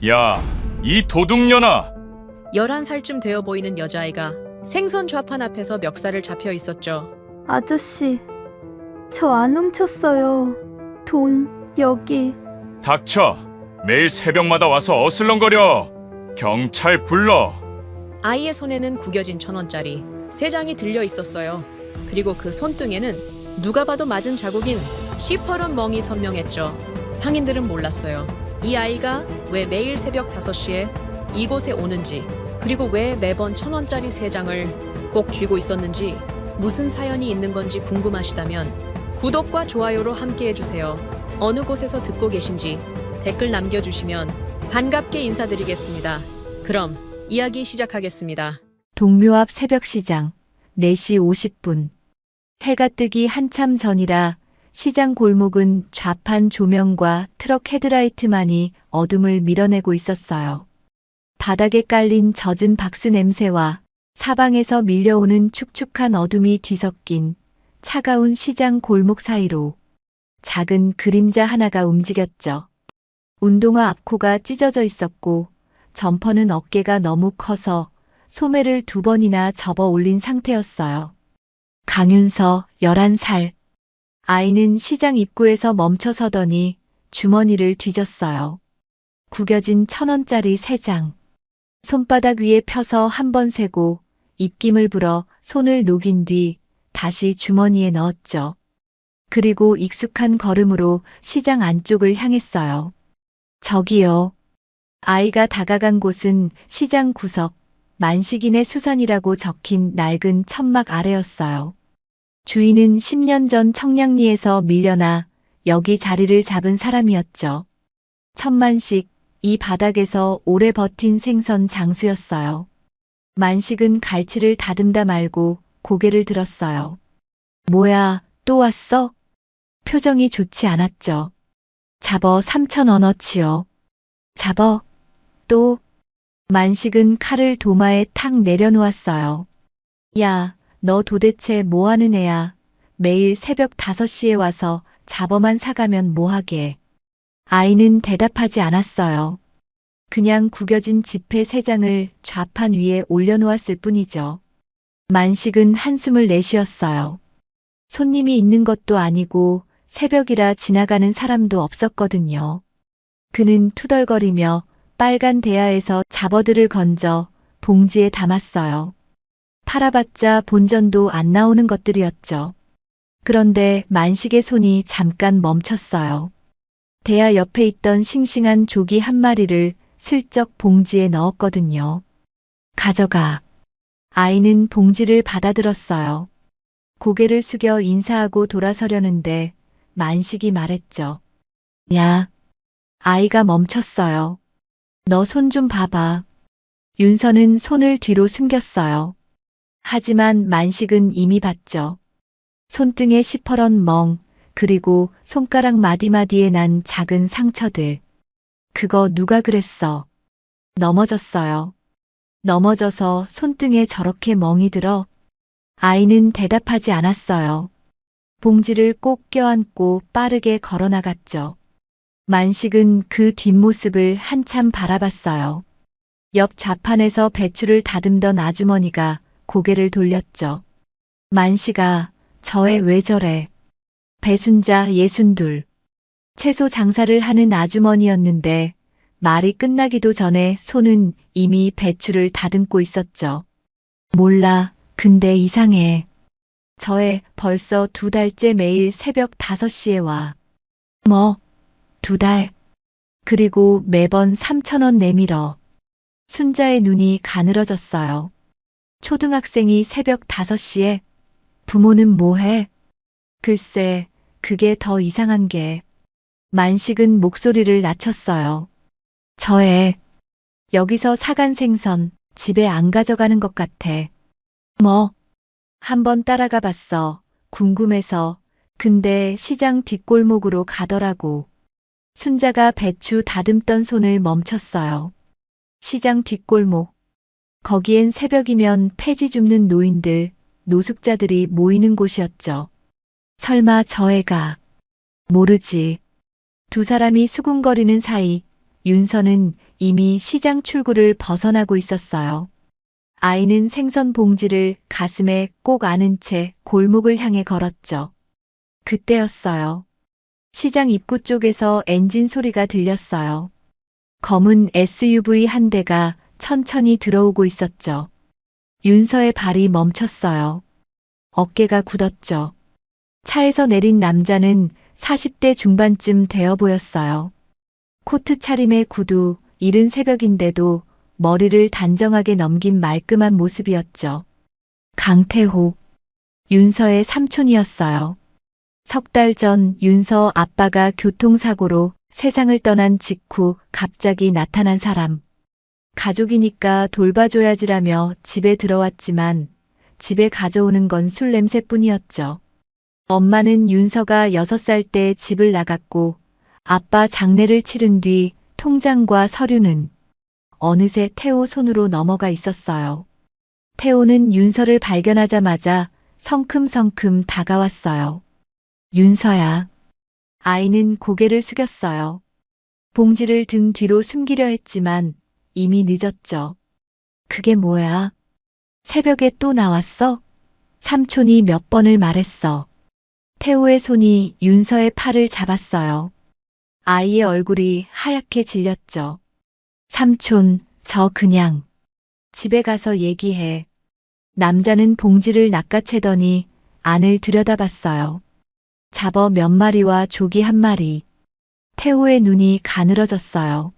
야, 이 도둑년아! 11살쯤 되어 보이는 여자아이가 생선 좌판 앞에서 멱살을 잡혀 있었죠. 아저씨, 저 안 훔쳤어요. 돈, 여기. 닥쳐! 매일 새벽마다 와서 어슬렁거려! 경찰 불러! 아이의 손에는 구겨진 1,000원짜리 3장이 들려 있었어요. 그리고 그 손등에는 누가 봐도 맞은 자국인 시퍼런 멍이 선명했죠. 상인들은 몰랐어요. 이 아이가 왜 매일 새벽 5시에 이곳에 오는지, 그리고 왜 매번 1,000원짜리 3장을 꼭 쥐고 있었는지, 무슨 사연이 있는 건지 궁금하시다면 구독과 좋아요로 함께 해주세요. 어느 곳에서 듣고 계신지 댓글 남겨주시면 반갑게 인사드리겠습니다. 그럼 이야기 시작하겠습니다. 동묘 앞 새벽시장 4시 50분. 해가 뜨기 한참 전이라 시장 골목은 좌판 조명과 트럭 헤드라이트만이 어둠을 밀어내고 있었어요. 바닥에 깔린 젖은 박스 냄새와 사방에서 밀려오는 축축한 어둠이 뒤섞인 차가운 시장 골목 사이로 작은 그림자 하나가 움직였죠. 운동화 앞코가 찢어져 있었고 점퍼는 어깨가 너무 커서 소매를 2번이나 접어 올린 상태였어요. 강윤서 11살. 아이는 시장 입구에서 멈춰 서더니 주머니를 뒤졌어요. 구겨진 1,000원짜리 3장. 손바닥 위에 펴서 한 번 세고 입김을 불어 손을 녹인 뒤 다시 주머니에 넣었죠. 그리고 익숙한 걸음으로 시장 안쪽을 향했어요. 저기요. 아이가 다가간 곳은 시장 구석, 만식인의 수산이라고 적힌 낡은 천막 아래였어요. 주인은 10년 전 청량리에서 밀려나 여기 자리를 잡은 사람이었죠. 천만식, 이 바닥에서 오래 버틴 생선 장수였어요. 만식은 갈치를 다듬다 말고 고개를 들었어요. 뭐야, 또 왔어? 표정이 좋지 않았죠. 잡어 3,000원어치요. 잡어? 또? 만식은 칼을 도마에 탁 내려놓았어요. 야, 너 도대체 뭐하는 애야? 매일 새벽 5시에 와서 잡어만 사가면 뭐하게? 아이는 대답하지 않았어요. 그냥 구겨진 지폐 3장을 좌판 위에 올려놓았을 뿐이죠. 만식은 한숨을 내쉬었어요. 손님이 있는 것도 아니고 새벽이라 지나가는 사람도 없었거든요. 그는 투덜거리며 빨간 대야에서 잡어들을 건져 봉지에 담았어요. 팔아봤자 본전도 안 나오는 것들이었죠. 그런데 만식의 손이 잠깐 멈췄어요. 대야 옆에 있던 싱싱한 조기 한 마리를 슬쩍 봉지에 넣었거든요. 가져가. 아이는 봉지를 받아들었어요. 고개를 숙여 인사하고 돌아서려는데 만식이 말했죠. 야. 아이가 멈췄어요. 너 손 좀 봐봐. 윤서는 손을 뒤로 숨겼어요. 하지만 만식은 이미 봤죠. 손등에 시퍼런 멍, 그리고 손가락 마디마디에 난 작은 상처들. 그거 누가 그랬어? 넘어졌어요. 넘어져서 손등에 저렇게 멍이 들어? 아이는 대답하지 않았어요. 봉지를 꼭 껴안고 빠르게 걸어나갔죠. 만식은 그 뒷모습을 한참 바라봤어요. 옆 좌판에서 배추를 다듬던 아주머니가 고개를 돌렸죠. 만식아, 저 애 왜 저래? 배순자 62. 채소 장사를 하는 아주머니였는데 말이 끝나기도 전에 손은 이미 배추를 다듬고 있었죠. 몰라, 근데 이상해. 저 애 벌써 2달째 매일 새벽 5시에 와. 뭐? 2달. 그리고 매번 3,000원 내밀어. 순자의 눈이 가늘어졌어요. 초등학생이 새벽 5시에? 부모는 뭐해? 글쎄, 그게 더 이상한 게. 만식은 목소리를 낮췄어요. 저 애, 여기서 사간 생선 집에 안 가져가는 것 같아. 뭐? 한번 따라가 봤어. 궁금해서. 근데 시장 뒷골목으로 가더라고. 순자가 배추 다듬던 손을 멈췄어요. 시장 뒷골목. 거기엔 새벽이면 폐지 줍는 노인들, 노숙자들이 모이는 곳이었죠. 설마 저 애가. 모르지. 두 사람이 수군거리는 사이 윤서는 이미 시장 출구를 벗어나고 있었어요. 아이는 생선 봉지를 가슴에 꼭 안은 채 골목을 향해 걸었죠. 그때였어요. 시장 입구 쪽에서 엔진 소리가 들렸어요. 검은 SUV 한 대가 천천히 들어오고 있었죠. 윤서의 발이 멈췄어요. 어깨가 굳었죠. 차에서 내린 남자는 40대 중반쯤 되어 보였어요. 코트 차림의 구두, 이른 새벽인데도 머리를 단정하게 넘긴 말끔한 모습이었죠. 강태호, 윤서의 삼촌이었어요. 석 달 전 윤서 아빠가 교통사고로 세상을 떠난 직후 갑자기 나타난 사람. 가족이니까 돌봐줘야지라며 집에 들어왔지만 집에 가져오는 건 술 냄새뿐이었죠. 엄마는 윤서가 6살 때 집을 나갔고 아빠 장례를 치른 뒤 통장과 서류는 어느새 태호 손으로 넘어가 있었어요. 태호는 윤서를 발견하자마자 성큼성큼 다가왔어요. 윤서야. 아이는 고개를 숙였어요. 봉지를 등 뒤로 숨기려 했지만 이미 늦었죠. 그게 뭐야? 새벽에 또 나왔어? 삼촌이 몇 번을 말했어. 태호의 손이 윤서의 팔을 잡았어요. 아이의 얼굴이 하얗게 질렸죠. 삼촌, 저 그냥 집에 가서 얘기해. 남자는 봉지를 낚아채더니 안을 들여다봤어요. 잡어 몇 마리와 조기 한 마리. 태호의 눈이 가늘어졌어요.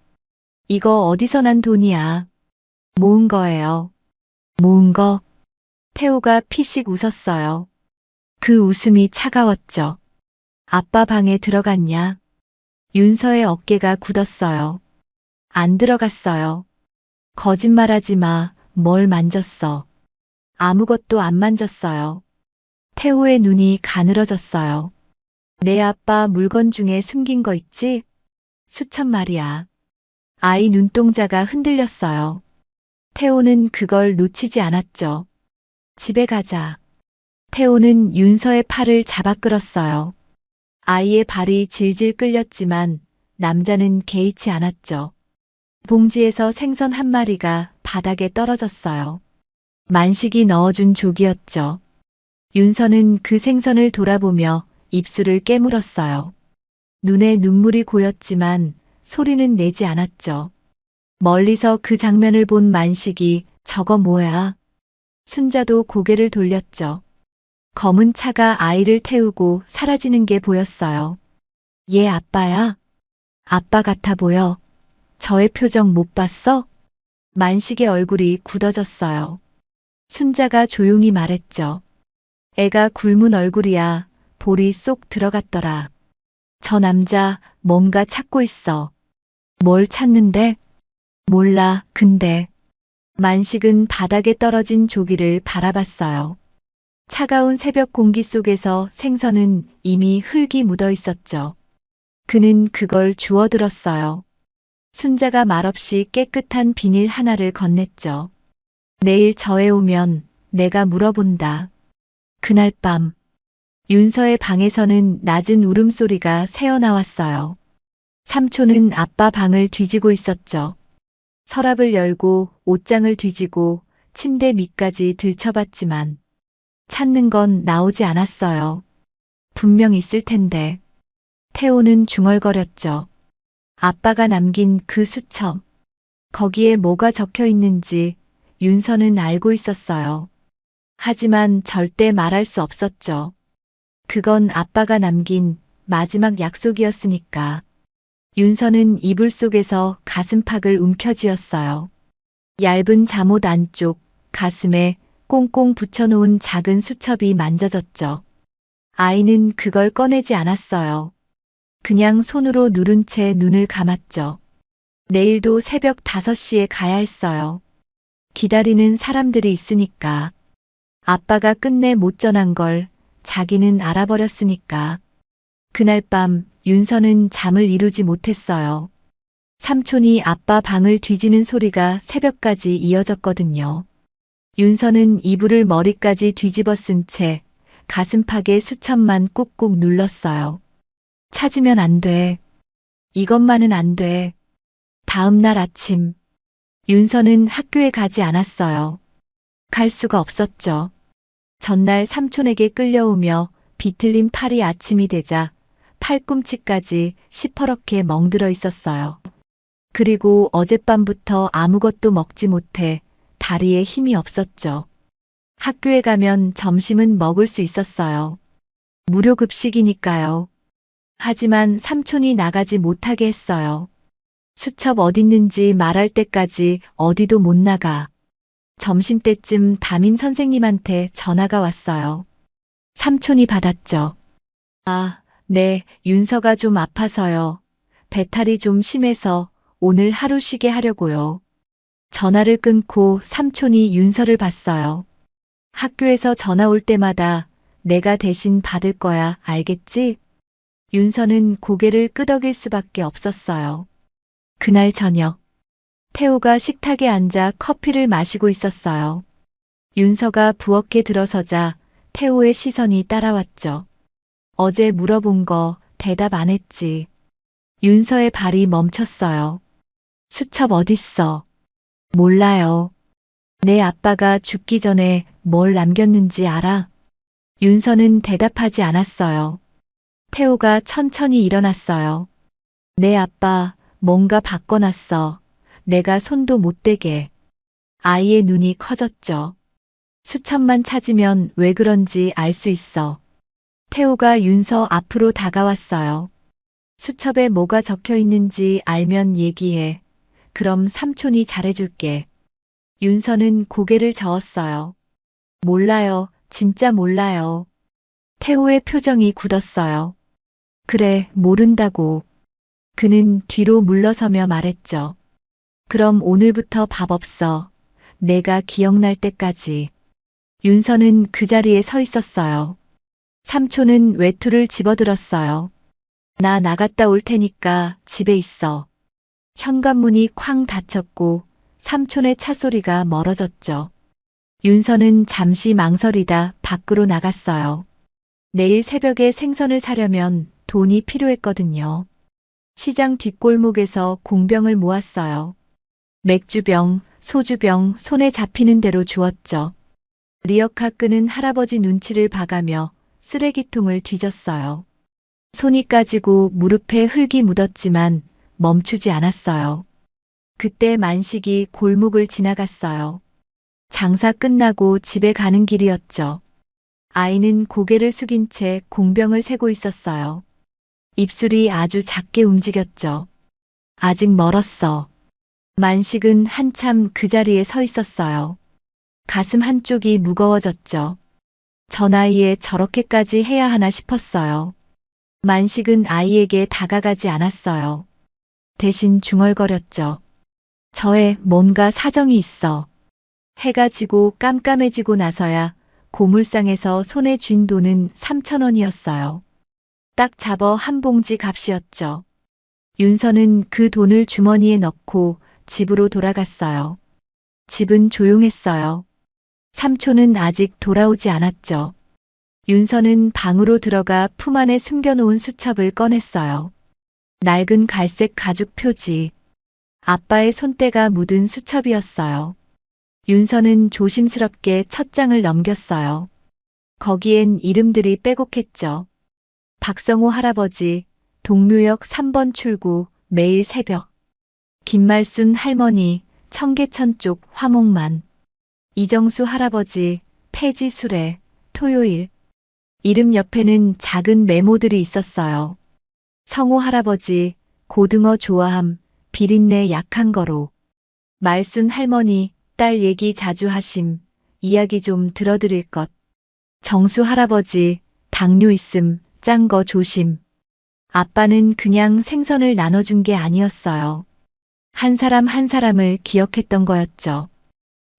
이거 어디서 난 돈이야? 모은 거예요. 모은 거? 태호가 피식 웃었어요. 그 웃음이 차가웠죠. 아빠 방에 들어갔냐? 윤서의 어깨가 굳었어요. 안 들어갔어요. 거짓말하지 마. 뭘 만졌어. 아무것도 안 만졌어요. 태호의 눈이 가늘어졌어요. 내 아빠 물건 중에 숨긴 거 있지? 수천 마리야. 아이 눈동자가 흔들렸어요. 태호는 그걸 놓치지 않았죠. 집에 가자. 태호는 윤서의 팔을 잡아 끌었어요. 아이의 발이 질질 끌렸지만 남자는 개의치 않았죠. 봉지에서 생선 한 마리가 바닥에 떨어졌어요. 만식이 넣어준 조기였죠. 윤서는 그 생선을 돌아보며 입술을 깨물었어요. 눈에 눈물이 고였지만 소리는 내지 않았죠. 멀리서 그 장면을 본 만식이 저거 뭐야? 순자도 고개를 돌렸죠. 검은 차가 아이를 태우고 사라지는 게 보였어요. 얘 아빠야? 아빠 같아 보여. 저의 표정 못 봤어? 만식의 얼굴이 굳어졌어요. 순자가 조용히 말했죠. 애가 굶은 얼굴이야. 볼이 쏙 들어갔더라. 저 남자 뭔가 찾고 있어. 뭘 찾는데? 몰라, 근데. 만식은 바닥에 떨어진 조기를 바라봤어요. 차가운 새벽 공기 속에서 생선은 이미 흙이 묻어 있었죠. 그는 그걸 주워들었어요. 순자가 말없이 깨끗한 비닐 하나를 건넸죠. 내일 저에 오면 내가 물어본다. 그날 밤 윤서의 방에서는 낮은 울음소리가 새어나왔어요. 삼촌은 아빠 방을 뒤지고 있었죠. 서랍을 열고 옷장을 뒤지고 침대 밑까지 들춰봤지만 찾는 건 나오지 않았어요. 분명 있을 텐데. 태호는 중얼거렸죠. 아빠가 남긴 그 수첩. 거기에 뭐가 적혀 있는지 윤서는 알고 있었어요. 하지만 절대 말할 수 없었죠. 그건 아빠가 남긴 마지막 약속이었으니까. 윤서는 이불 속에서 가슴팍을 움켜쥐었어요. 얇은 잠옷 안쪽 가슴에 꽁꽁 붙여놓은 작은 수첩이 만져졌죠. 아이는 그걸 꺼내지 않았어요. 그냥 손으로 누른 채 눈을 감았죠. 내일도 새벽 5시에 가야 했어요. 기다리는 사람들이 있으니까. 아빠가 끝내 못 전한 걸 자기는 알아버렸으니까. 그날 밤 윤서는 잠을 이루지 못했어요. 삼촌이 아빠 방을 뒤지는 소리가 새벽까지 이어졌거든요. 윤서는 이불을 머리까지 뒤집어 쓴 채 가슴팍에 수첩만 꾹꾹 눌렀어요. 찾으면 안 돼. 이것만은 안 돼. 다음 날 아침, 윤서는 학교에 가지 않았어요. 갈 수가 없었죠. 전날 삼촌에게 끌려오며 비틀린 팔이 아침이 되자 팔꿈치까지 시퍼렇게 멍들어 있었어요. 그리고 어젯밤부터 아무것도 먹지 못해 다리에 힘이 없었죠. 학교에 가면 점심은 먹을 수 있었어요. 무료 급식이니까요. 하지만 삼촌이 나가지 못하게 했어요. 수첩 어딨는지 말할 때까지 어디도 못 나가. 점심때쯤 담임 선생님한테 전화가 왔어요. 삼촌이 받았죠. 아, 네, 윤서가 좀 아파서요. 배탈이 좀 심해서 오늘 하루 쉬게 하려고요. 전화를 끊고 삼촌이 윤서를 봤어요. 학교에서 전화 올 때마다 내가 대신 받을 거야, 알겠지? 윤서는 고개를 끄덕일 수밖에 없었어요. 그날 저녁, 태호가 식탁에 앉아 커피를 마시고 있었어요. 윤서가 부엌에 들어서자 태호의 시선이 따라왔죠. 어제 물어본 거 대답 안 했지. 윤서의 발이 멈췄어요. 수첩 어딨어? 몰라요. 내 아빠가 죽기 전에 뭘 남겼는지 알아? 윤서는 대답하지 않았어요. 태호가 천천히 일어났어요. 내 아빠 뭔가 바꿔놨어. 내가 손도 못 대게. 아이의 눈이 커졌죠. 수첩만 찾으면 왜 그런지 알 수 있어. 태호가 윤서 앞으로 다가왔어요. 수첩에 뭐가 적혀 있는지 알면 얘기해. 그럼 삼촌이 잘해줄게. 윤서는 고개를 저었어요. 몰라요. 진짜 몰라요. 태호의 표정이 굳었어요. 그래, 모른다고. 그는 뒤로 물러서며 말했죠. 그럼 오늘부터 밥 없어. 내가 기억날 때까지. 윤서는 그 자리에 서 있었어요. 삼촌은 외투를 집어들었어요. 나 나갔다 올 테니까 집에 있어. 현관문이 쾅 닫혔고 삼촌의 차 소리가 멀어졌죠. 윤서는 잠시 망설이다 밖으로 나갔어요. 내일 새벽에 생선을 사려면 돈이 필요했거든요. 시장 뒷골목에서 공병을 모았어요. 맥주병, 소주병 손에 잡히는 대로 주었죠. 리어카 끄는 할아버지 눈치를 봐가며 쓰레기통을 뒤졌어요. 손이 까지고 무릎에 흙이 묻었지만 멈추지 않았어요. 그때 만식이 골목을 지나갔어요. 장사 끝나고 집에 가는 길이었죠. 아이는 고개를 숙인 채 공병을 세고 있었어요. 입술이 아주 작게 움직였죠. 아직 멀었어. 만식은 한참 그 자리에 서 있었어요. 가슴 한쪽이 무거워졌죠. 저 나이에 저렇게까지 해야 하나 싶었어요. 만식은 아이에게 다가가지 않았어요. 대신 중얼거렸죠. 저에 뭔가 사정이 있어. 해가 지고 깜깜해지고 나서야 고물상에서 손에 쥔 돈은 3,000원이었어요. 딱 잡어 한 봉지 값이었죠. 윤서는 그 돈을 주머니에 넣고 집으로 돌아갔어요. 집은 조용했어요. 삼촌은 아직 돌아오지 않았죠. 윤서는 방으로 들어가 품 안에 숨겨놓은 수첩을 꺼냈어요. 낡은 갈색 가죽 표지. 아빠의 손때가 묻은 수첩이었어요. 윤서는 조심스럽게 첫 장을 넘겼어요. 거기엔 이름들이 빼곡했죠. 박성호 할아버지, 동묘역 3번 출구, 매일 새벽. 김말순 할머니, 청계천 쪽 화목만. 이정수 할아버지, 폐지 수레, 토요일. 이름 옆에는 작은 메모들이 있었어요. 성호 할아버지, 고등어 좋아함, 비린내 약한 거로. 말순 할머니, 딸 얘기 자주 하심, 이야기 좀 들어드릴 것. 정수 할아버지, 당뇨 있음, 짠 거 조심. 아빠는 그냥 생선을 나눠준 게 아니었어요. 한 사람 한 사람을 기억했던 거였죠.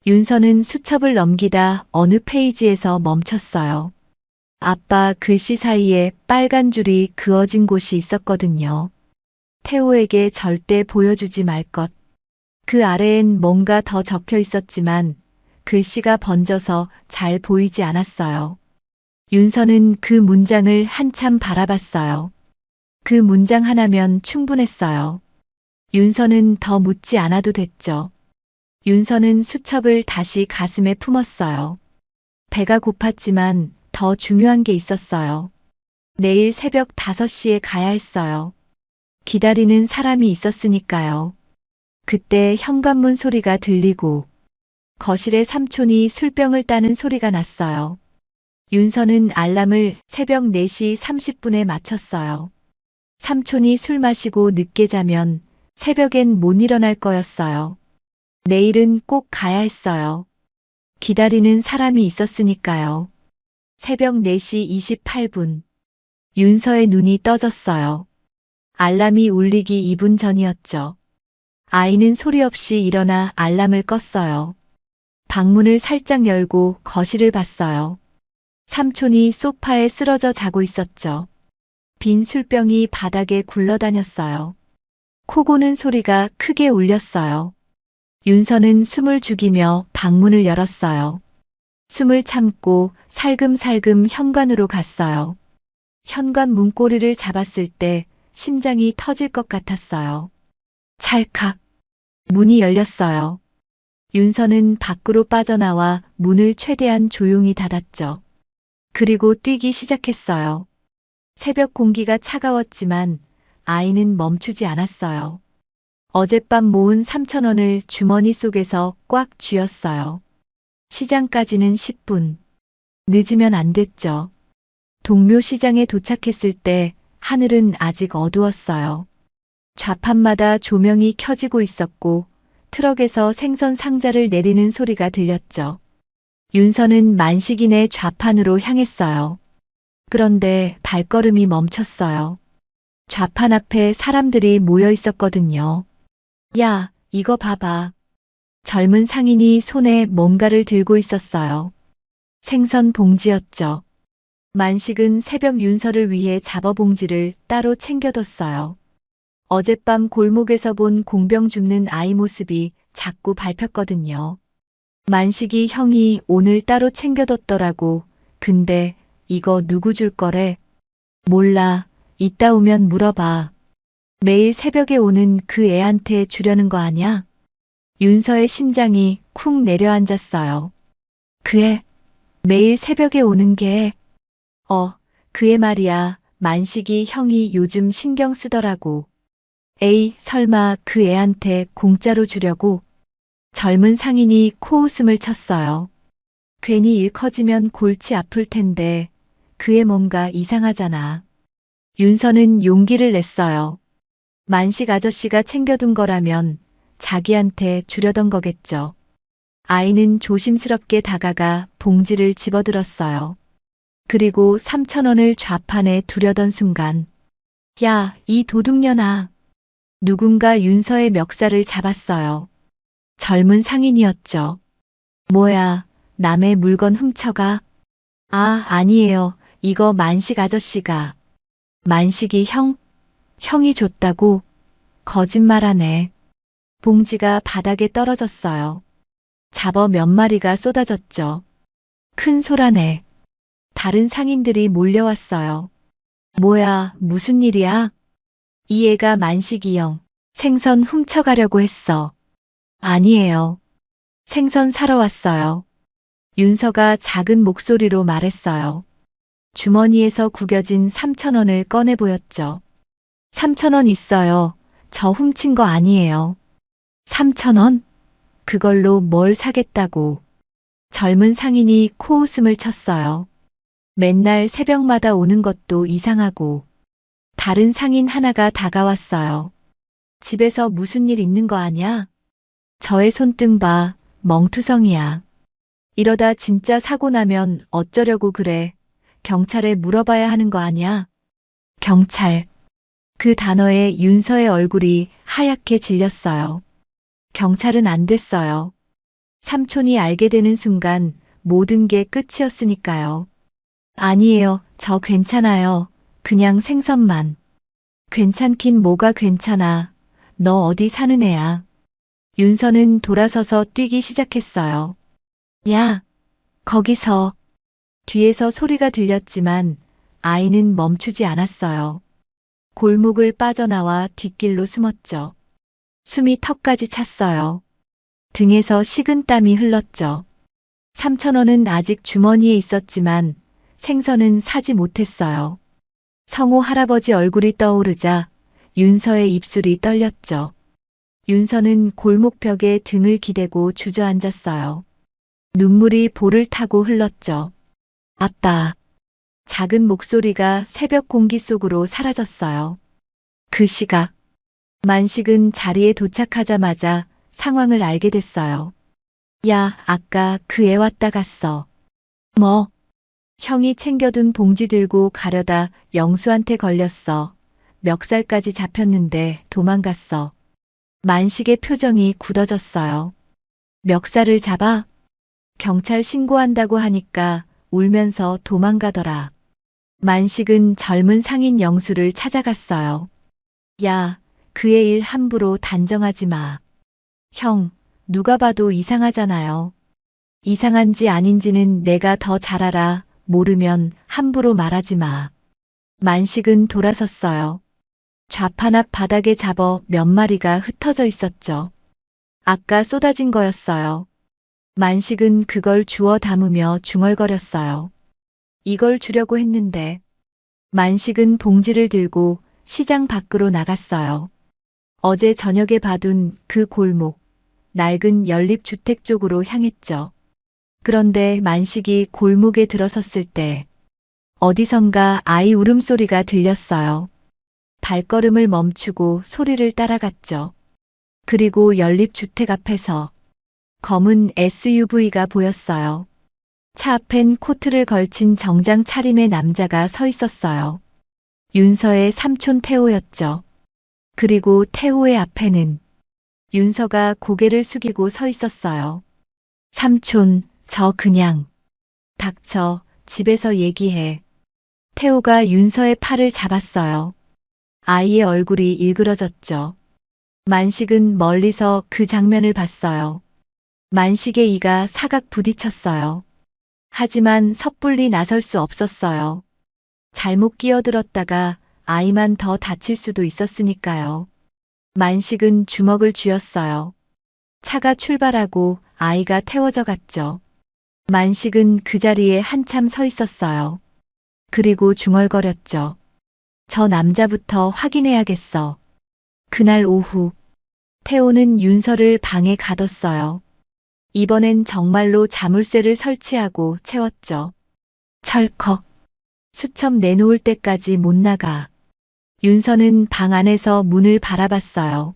윤서는 수첩을 넘기다 어느 페이지에서 멈췄어요. 아빠 글씨 사이에 빨간 줄이 그어진 곳이 있었거든요. 태호에게 절대 보여주지 말 것. 그 아래엔 뭔가 더 적혀 있었지만 글씨가 번져서 잘 보이지 않았어요. 윤서는 그 문장을 한참 바라봤어요. 그 문장 하나면 충분했어요. 윤서는 더 묻지 않아도 됐죠. 윤서는 수첩을 다시 가슴에 품었어요. 배가 고팠지만 더 중요한 게 있었어요. 내일 새벽 5시에 가야 했어요. 기다리는 사람이 있었으니까요. 그때 현관문 소리가 들리고 거실에 삼촌이 술병을 따는 소리가 났어요. 윤서는 알람을 새벽 4시 30분에 맞췄어요. 삼촌이 술 마시고 늦게 자면 새벽엔 못 일어날 거였어요. 내일은 꼭 가야 했어요. 기다리는 사람이 있었으니까요. 새벽 4시 28분. 윤서의 눈이 떠졌어요. 알람이 울리기 2분 전이었죠. 아이는 소리 없이 일어나 알람을 껐어요. 방문을 살짝 열고 거실을 봤어요. 삼촌이 소파에 쓰러져 자고 있었죠. 빈 술병이 바닥에 굴러다녔어요. 코 고는 소리가 크게 울렸어요. 윤서는 숨을 죽이며 방문을 열었어요. 숨을 참고 살금살금 현관으로 갔어요. 현관 문고리를 잡았을 때 심장이 터질 것 같았어요. 찰칵. 문이 열렸어요. 윤서는 밖으로 빠져나와 문을 최대한 조용히 닫았죠. 그리고 뛰기 시작했어요. 새벽 공기가 차가웠지만 아이는 멈추지 않았어요. 어젯밤 모은 3,000원을 주머니 속에서 꽉 쥐었어요. 시장까지는 10분. 늦으면 안 됐죠. 동묘 시장에 도착했을 때 하늘은 아직 어두웠어요. 좌판마다 조명이 켜지고 있었고 트럭에서 생선 상자를 내리는 소리가 들렸죠. 윤서는 만식인의 좌판으로 향했어요. 그런데 발걸음이 멈췄어요. 좌판 앞에 사람들이 모여 있었거든요. 야, 이거 봐봐. 젊은 상인이 손에 뭔가를 들고 있었어요. 생선 봉지였죠. 만식은 새벽 윤서를 위해 잡어봉지를 따로 챙겨뒀어요. 어젯밤 골목에서 본 공병 줍는 아이 모습이 자꾸 밟혔거든요. 만식이 형이 오늘 따로 챙겨뒀더라고. 근데 이거 누구 줄 거래? 몰라. 이따 오면 물어봐. 매일 새벽에 오는 그 애한테 주려는 거 아냐? 윤서의 심장이 쿵 내려앉았어요. 그 애? 매일 새벽에 오는 게? 그 애 말이야. 만식이 형이 요즘 신경 쓰더라고. 에이, 설마 그 애한테 공짜로 주려고? 젊은 상인이 코웃음을 쳤어요. 괜히 일 커지면 골치 아플 텐데 그애 뭔가 이상하잖아. 윤서는 용기를 냈어요. 만식 아저씨가 챙겨둔 거라면 자기한테 주려던 거겠죠. 아이는 조심스럽게 다가가 봉지를 집어들었어요. 그리고 3,000원을 좌판에 두려던 순간, 야, 이 도둑년아. 누군가 윤서의 멱살을 잡았어요. 젊은 상인이었죠. 뭐야, 남의 물건 훔쳐가? 아니에요. 이거 만식 아저씨가. 만식이 형이 줬다고? 거짓말하네. 봉지가 바닥에 떨어졌어요. 잡어 몇 마리가 쏟아졌죠. 큰 소라네. 다른 상인들이 몰려왔어요. 뭐야, 무슨 일이야? 이 애가 만식이 형, 생선 훔쳐가려고 했어. 아니에요. 생선 사러 왔어요. 윤서가 작은 목소리로 말했어요. 주머니에서 구겨진 3,000원을 꺼내 보였죠. 3,000원 있어요. 저 훔친 거 아니에요. 3,000원? 그걸로 뭘 사겠다고. 젊은 상인이 코웃음을 쳤어요. 맨날 새벽마다 오는 것도 이상하고. 다른 상인 하나가 다가왔어요. 집에서 무슨 일 있는 거 아냐? 저의 손등 봐. 멍투성이야. 이러다 진짜 사고 나면 어쩌려고 그래. 경찰에 물어봐야 하는 거 아냐? 경찰. 그 단어에 윤서의 얼굴이 하얗게 질렸어요. 경찰은 안 됐어요. 삼촌이 알게 되는 순간 모든 게 끝이었으니까요. 아니에요. 저 괜찮아요. 그냥 생선만. 괜찮긴 뭐가 괜찮아. 너 어디 사는 애야? 윤서는 돌아서서 뛰기 시작했어요. 야, 거기서. 뒤에서 소리가 들렸지만 아이는 멈추지 않았어요. 골목을 빠져나와 뒷길로 숨었죠. 숨이 턱까지 찼어요. 등에서 식은땀이 흘렀죠. 3,000원은 아직 주머니에 있었지만 생선은 사지 못했어요. 성호 할아버지 얼굴이 떠오르자 윤서의 입술이 떨렸죠. 윤서는 골목벽에 등을 기대고 주저앉았어요. 눈물이 볼을 타고 흘렀죠. 아빠. 작은 목소리가 새벽 공기 속으로 사라졌어요. 그 시각. 만식은 자리에 도착하자마자 상황을 알게 됐어요. 야, 아까 그 애 왔다 갔어. 뭐? 형이 챙겨둔 봉지 들고 가려다 영수한테 걸렸어. 멱살까지 잡혔는데 도망갔어. 만식의 표정이 굳어졌어요. 멱살을 잡아? 경찰 신고한다고 하니까 울면서 도망가더라. 만식은 젊은 상인 영수를 찾아갔어요. 야, 그의 일 함부로 단정하지 마. 형, 누가 봐도 이상하잖아요. 이상한지 아닌지는 내가 더 잘 알아. 모르면 함부로 말하지 마. 만식은 돌아섰어요. 좌판 앞 바닥에 잡어 몇 마리가 흩어져 있었죠. 아까 쏟아진 거였어요. 만식은 그걸 주워 담으며 중얼거렸어요. 이걸 주려고 했는데. 만식은 봉지를 들고 시장 밖으로 나갔어요. 어제 저녁에 봐둔 그 골목, 낡은 연립주택 쪽으로 향했죠. 그런데 만식이 골목에 들어섰을 때 어디선가 아이 울음소리가 들렸어요. 발걸음을 멈추고 소리를 따라갔죠. 그리고 연립주택 앞에서 검은 SUV가 보였어요. 차 앞엔 코트를 걸친 정장 차림의 남자가 서 있었어요. 윤서의 삼촌 태호였죠. 그리고 태호의 앞에는 윤서가 고개를 숙이고 서 있었어요. 삼촌, 저 그냥. 닥쳐, 집에서 얘기해. 태호가 윤서의 팔을 잡았어요. 아이의 얼굴이 일그러졌죠. 만식은 멀리서 그 장면을 봤어요. 만식의 이가 사각 부딪혔어요. 하지만 섣불리 나설 수 없었어요. 잘못 끼어들었다가 아이만 더 다칠 수도 있었으니까요. 만식은 주먹을 쥐었어요. 차가 출발하고 아이가 태워져 갔죠. 만식은 그 자리에 한참 서 있었어요. 그리고 중얼거렸죠. 저 남자부터 확인해야겠어. 그날 오후, 태호는 윤서를 방에 가뒀어요. 이번엔 정말로 자물쇠를 설치하고 채웠죠. 철컥. 수첩 내놓을 때까지 못 나가. 윤서는 방 안에서 문을 바라봤어요.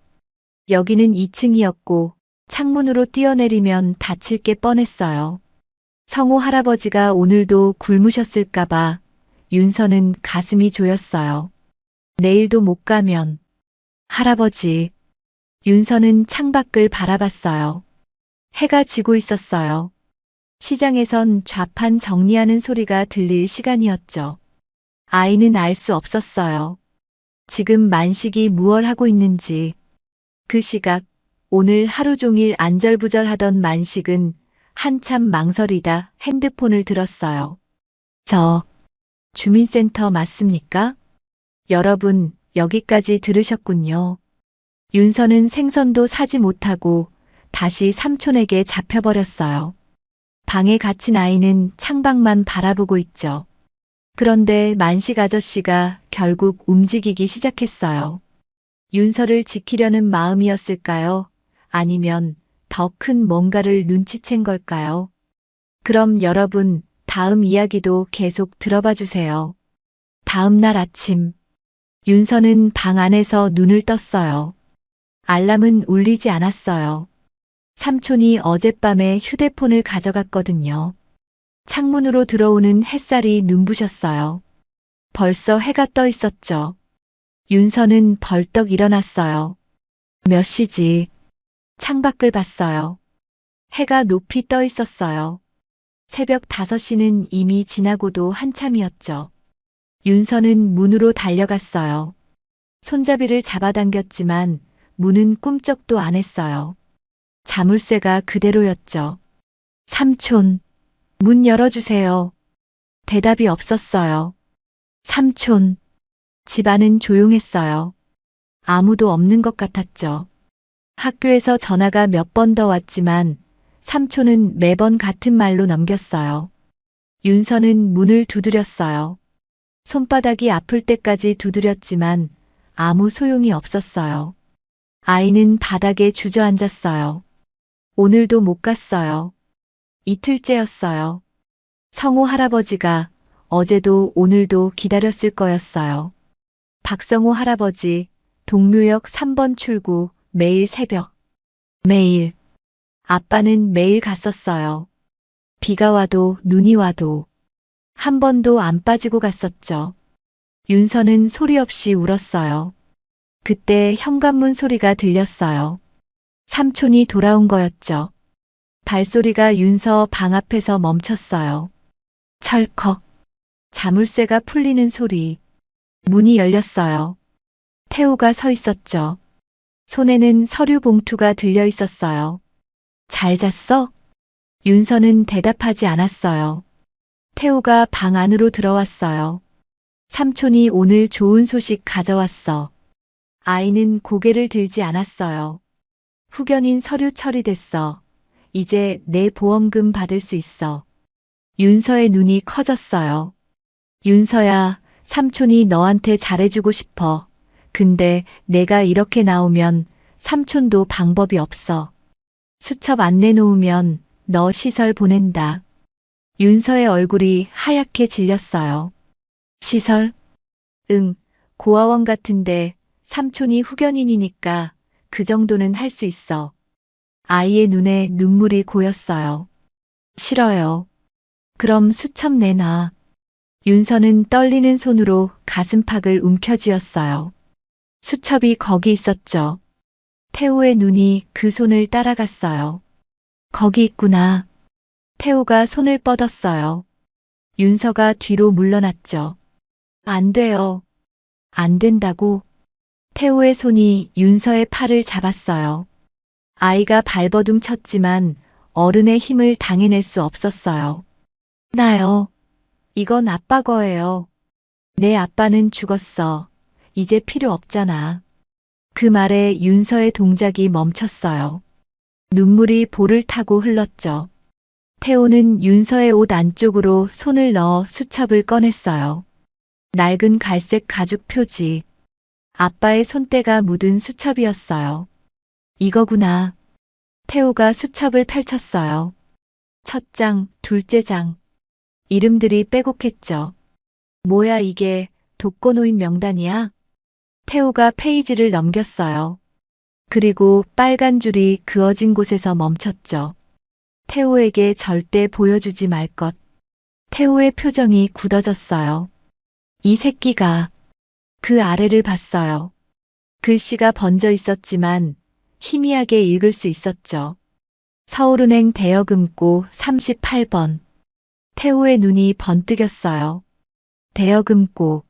여기는 2층이었고 창문으로 뛰어내리면 다칠 게 뻔했어요. 성호 할아버지가 오늘도 굶으셨을까봐 윤서는 가슴이 조였어요. 내일도 못 가면. 할아버지. 윤서는 창밖을 바라봤어요. 해가 지고 있었어요. 시장에선 좌판 정리하는 소리가 들릴 시간이었죠. 아이는 알 수 없었어요. 지금 만식이 무얼 하고 있는지. 그 시각, 오늘 하루 종일 안절부절하던 만식은 한참 망설이다 핸드폰을 들었어요. 저, 주민센터 맞습니까? 여러분, 여기까지 들으셨군요. 윤서는 생선도 사지 못하고 다시 삼촌에게 잡혀버렸어요. 방에 갇힌 아이는 창밖만 바라보고 있죠. 그런데 만식 아저씨가 결국 움직이기 시작했어요. 윤서를 지키려는 마음이었을까요? 아니면 더 큰 뭔가를 눈치챈 걸까요? 그럼 여러분, 다음 이야기도 계속 들어봐 주세요. 다음 날 아침, 윤서는 방 안에서 눈을 떴어요. 알람은 울리지 않았어요. 삼촌이 어젯밤에 휴대폰을 가져갔거든요. 창문으로 들어오는 햇살이 눈부셨어요. 벌써 해가 떠 있었죠. 윤서는 벌떡 일어났어요. 몇 시지? 창밖을 봤어요. 해가 높이 떠 있었어요. 새벽 5시는 이미 지나고도 한참이었죠. 윤서는 문으로 달려갔어요. 손잡이를 잡아당겼지만 문은 꿈쩍도 안 했어요. 자물쇠가 그대로였죠. 삼촌, 문 열어주세요. 대답이 없었어요. 삼촌, 집 안은 조용했어요. 아무도 없는 것 같았죠. 학교에서 전화가 몇 번 더 왔지만 삼촌은 매번 같은 말로 넘겼어요. 윤서는 문을 두드렸어요. 손바닥이 아플 때까지 두드렸지만 아무 소용이 없었어요. 아이는 바닥에 주저앉았어요. 오늘도 못 갔어요. 이틀째였어요. 성호 할아버지가 어제도 오늘도 기다렸을 거였어요. 박성호 할아버지, 동묘역 3번 출구, 매일 새벽. 매일. 아빠는 매일 갔었어요. 비가 와도 눈이 와도. 한 번도 안 빠지고 갔었죠. 윤서는 소리 없이 울었어요. 그때 현관문 소리가 들렸어요. 삼촌이 돌아온 거였죠. 발소리가 윤서 방 앞에서 멈췄어요. 철컥. 자물쇠가 풀리는 소리. 문이 열렸어요. 태우가 서 있었죠. 손에는 서류 봉투가 들려 있었어요. 잘 잤어? 윤서는 대답하지 않았어요. 태우가 방 안으로 들어왔어요. 삼촌이 오늘 좋은 소식 가져왔어. 아이는 고개를 들지 않았어요. 후견인 서류 처리됐어. 이제 내 보험금 받을 수 있어. 윤서의 눈이 커졌어요. 윤서야, 삼촌이 너한테 잘해주고 싶어. 근데 내가 이렇게 나오면 삼촌도 방법이 없어. 수첩 안 내놓으면 너 시설 보낸다. 윤서의 얼굴이 하얗게 질렸어요. 시설? 응, 고아원 같은데 삼촌이 후견인이니까 그 정도는 할 수 있어. 아이의 눈에 눈물이 고였어요. 싫어요. 그럼 수첩 내놔. 윤서는 떨리는 손으로 가슴팍을 움켜쥐었어요. 수첩이 거기 있었죠. 태호의 눈이 그 손을 따라갔어요. 거기 있구나. 태호가 손을 뻗었어요. 윤서가 뒤로 물러났죠. 안 돼요. 안 된다고. 태호의 손이 윤서의 팔을 잡았어요. 아이가 발버둥 쳤지만 어른의 힘을 당해낼 수 없었어요. 나요. 이건 아빠 거예요. 내 아빠는 죽었어. 이제 필요 없잖아. 그 말에 윤서의 동작이 멈췄어요. 눈물이 볼을 타고 흘렀죠. 태호는 윤서의 옷 안쪽으로 손을 넣어 수첩을 꺼냈어요. 낡은 갈색 가죽 표지. 아빠의 손때가 묻은 수첩이었어요. 이거구나. 태호가 수첩을 펼쳤어요. 첫 장, 둘째 장. 이름들이 빼곡했죠. 뭐야 이게, 독거노인 명단이야? 태호가 페이지를 넘겼어요. 그리고 빨간 줄이 그어진 곳에서 멈췄죠. 태호에게 절대 보여주지 말 것. 태호의 표정이 굳어졌어요. 이 새끼가. 그 아래를 봤어요. 글씨가 번져 있었지만 희미하게 읽을 수 있었죠. 서울은행 대여금고 38번. 태호의 눈이 번뜩였어요. 대여금고.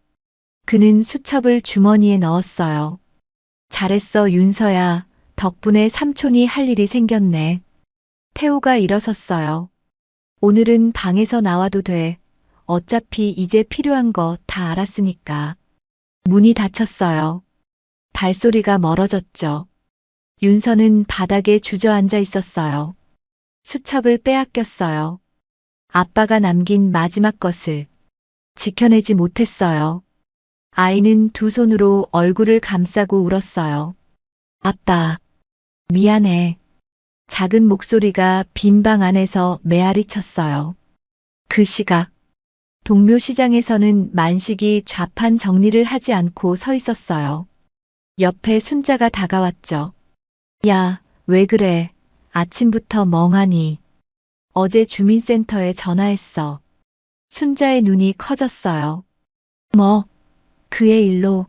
그는 수첩을 주머니에 넣었어요. 잘했어 윤서야. 덕분에 삼촌이 할 일이 생겼네. 태호가 일어섰어요. 오늘은 방에서 나와도 돼. 어차피 이제 필요한 거 다 알았으니까. 문이 닫혔어요. 발소리가 멀어졌죠. 윤서는 바닥에 주저앉아 있었어요. 수첩을 빼앗겼어요. 아빠가 남긴 마지막 것을 지켜내지 못했어요. 아이는 두 손으로 얼굴을 감싸고 울었어요. 아빠, 미안해. 작은 목소리가 빈 방 안에서 메아리 쳤어요. 그 시각, 동묘시장에서는 만식이 좌판 정리를 하지 않고 서 있었어요. 옆에 순자가 다가왔죠. 야, 왜 그래? 아침부터 멍하니. 어제 주민센터에 전화했어. 순자의 눈이 커졌어요. 뭐? 그의 일로.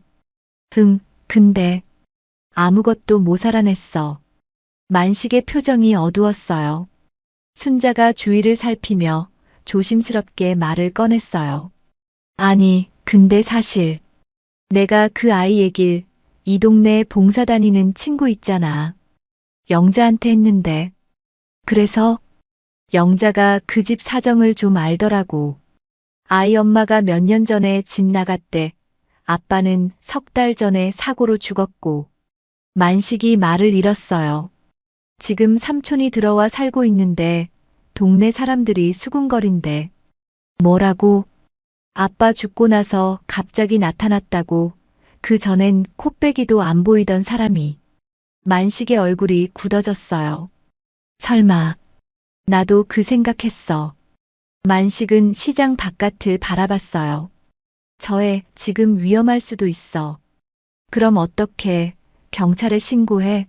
근데 아무것도 못 알아냈어. 만식의 표정이 어두웠어요. 순자가 주위를 살피며 조심스럽게 말을 꺼냈어요. 아니, 근데 사실 내가 그 아이 얘길 이 동네에 봉사 다니는 친구 있잖아. 영자한테 했는데. 그래서 영자가 그 집 사정을 좀 알더라고. 아이 엄마가 몇 년 전에 집 나갔대. 아빠는 석 달 전에 사고로 죽었고 만식이 말을 잃었어요. 지금 삼촌이 들어와 살고 있는데 동네 사람들이 수군거린대. 뭐라고? 아빠 죽고 나서 갑자기 나타났다고. 그 전엔 코빼기도 안 보이던 사람이. 만식의 얼굴이 굳어졌어요. 설마. 나도 그 생각했어. 만식은 시장 바깥을 바라봤어요. 저애 지금 위험할 수도 있어. 그럼 어떻게? 경찰에 신고해?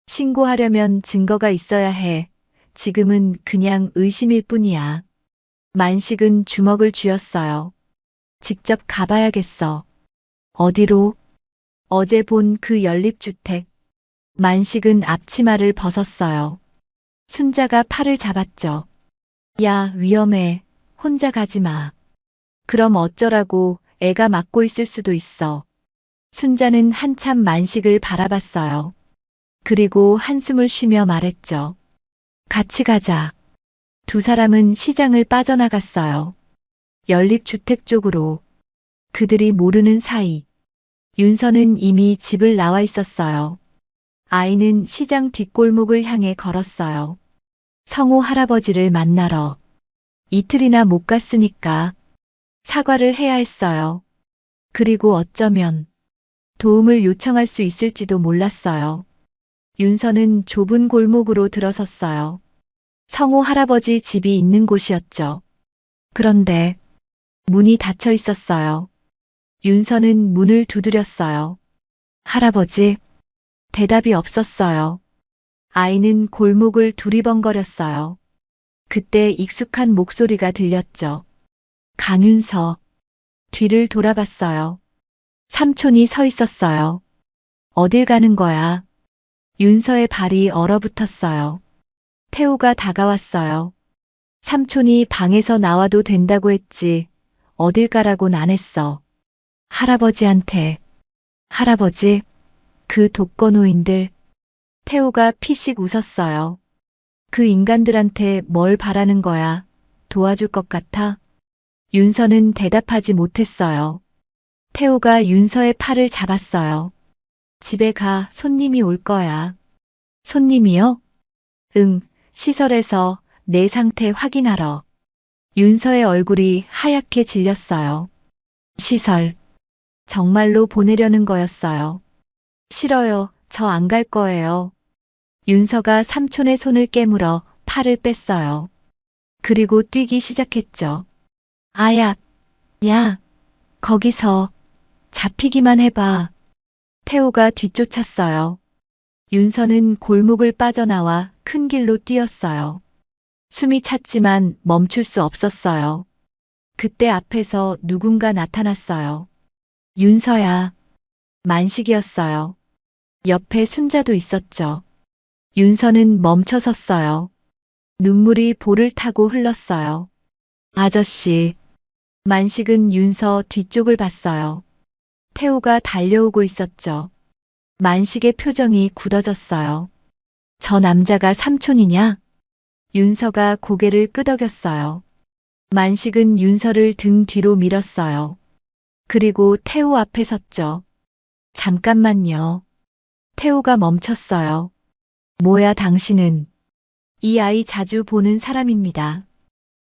신고하려면 증거가 있어야 해. 지금은 그냥 의심일 뿐이야. 만식은 주먹을 쥐었어요. 직접 가봐야겠어. 어디로? 어제 본 그 연립주택. 만식은 앞치마를 벗었어요. 순자가 팔을 잡았죠. 야, 위험해. 혼자 가지 마. 그럼 어쩌라고. 애가 맞고 있을 수도 있어. 순자는 한참 만식을 바라봤어요. 그리고 한숨을 쉬며 말했죠. 같이 가자. 두 사람은 시장을 빠져나갔어요. 연립주택 쪽으로. 그들이 모르는 사이. 윤서는 이미 집을 나와 있었어요. 아이는 시장 뒷골목을 향해 걸었어요. 성호 할아버지를 만나러. 이틀이나 못 갔으니까 사과를 해야 했어요. 그리고 어쩌면 도움을 요청할 수 있을지도 몰랐어요. 윤서는 좁은 골목으로 들어섰어요. 성호 할아버지 집이 있는 곳이었죠. 그런데 문이 닫혀 있었어요. 윤서는 문을 두드렸어요. 할아버지, 대답이 없었어요. 아이는 골목을 두리번거렸어요. 그때 익숙한 목소리가 들렸죠. 강윤서. 뒤를 돌아봤어요. 삼촌이 서 있었어요. 어딜 가는 거야? 윤서의 발이 얼어붙었어요. 태호가 다가왔어요. 삼촌이 방에서 나와도 된다고 했지. 어딜 가라곤 안 했어. 할아버지한테. 할아버지, 그 독거노인들. 태호가 피식 웃었어요. 그 인간들한테 뭘 바라는 거야? 도와줄 것 같아? 윤서는 대답하지 못했어요. 태호가 윤서의 팔을 잡았어요. 집에 가, 손님이 올 거야. 손님이요? 응, 시설에서 내 상태 확인하러. 윤서의 얼굴이 하얗게 질렸어요. 시설. 정말로 보내려는 거였어요. 싫어요. 저 안 갈 거예요. 윤서가 삼촌의 손을 깨물어 팔을 뺐어요. 그리고 뛰기 시작했죠. 아야, 야, 거기서 잡히기만 해봐. 태호가 뒤쫓았어요. 윤서는 골목을 빠져나와 큰 길로 뛰었어요. 숨이 찼지만 멈출 수 없었어요. 그때 앞에서 누군가 나타났어요. 윤서야. 만식이었어요. 옆에 순자도 있었죠. 윤서는 멈춰 섰어요. 눈물이 볼을 타고 흘렀어요. 아저씨. 만식은 윤서 뒤쪽을 봤어요. 태호가 달려오고 있었죠. 만식의 표정이 굳어졌어요. 저 남자가 삼촌이냐? 윤서가 고개를 끄덕였어요. 만식은 윤서를 등 뒤로 밀었어요. 그리고 태호 앞에 섰죠. 잠깐만요. 태호가 멈췄어요. 뭐야 당신은? 이 아이 자주 보는 사람입니다.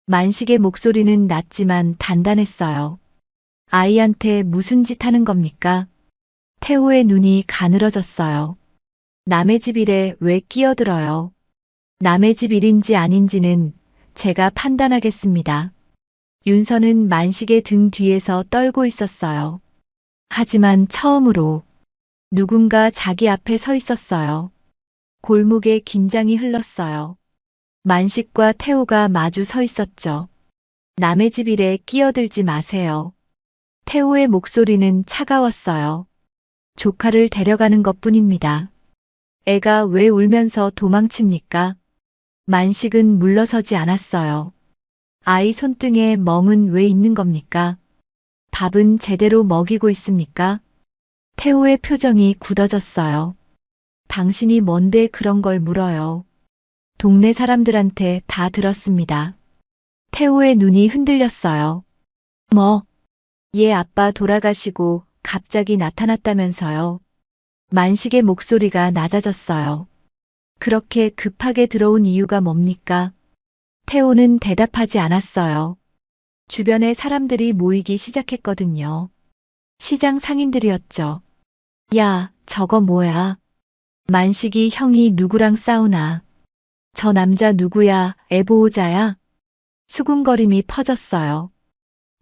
만식의 목소리는 낮지만 단단했어요. 아이한테 무슨 짓 하는 겁니까? 태호의 눈이 가늘어졌어요. 남의 집 일에 왜 끼어들어요? 남의 집 일인지 아닌지는 제가 판단하겠습니다. 윤서는 만식의 등 뒤에서 떨고 있었어요. 하지만 처음으로 누군가 자기 앞에 서 있었어요. 골목에 긴장이 흘렀어요. 만식과 태호가 마주 서 있었죠. 남의 집 일에 끼어들지 마세요. 태호의 목소리는 차가웠어요. 조카를 데려가는 것뿐입니다. 애가 왜 울면서 도망칩니까? 만식은 물러서지 않았어요. 아이 손등에 멍은 왜 있는 겁니까? 밥은 제대로 먹이고 있습니까? 태호의 표정이 굳어졌어요. 당신이 뭔데 그런 걸 물어요? 동네 사람들한테 다 들었습니다. 태호의 눈이 흔들렸어요. 뭐? 얘 아빠 돌아가시고 갑자기 나타났다면서요. 만식의 목소리가 낮아졌어요. 그렇게 급하게 들어온 이유가 뭡니까? 태호는 대답하지 않았어요. 주변에 사람들이 모이기 시작했거든요. 시장 상인들이었죠. 야, 저거 뭐야? 만식이 형이 누구랑 싸우나? 저 남자 누구야? 애보호자야? 수군거림이 퍼졌어요.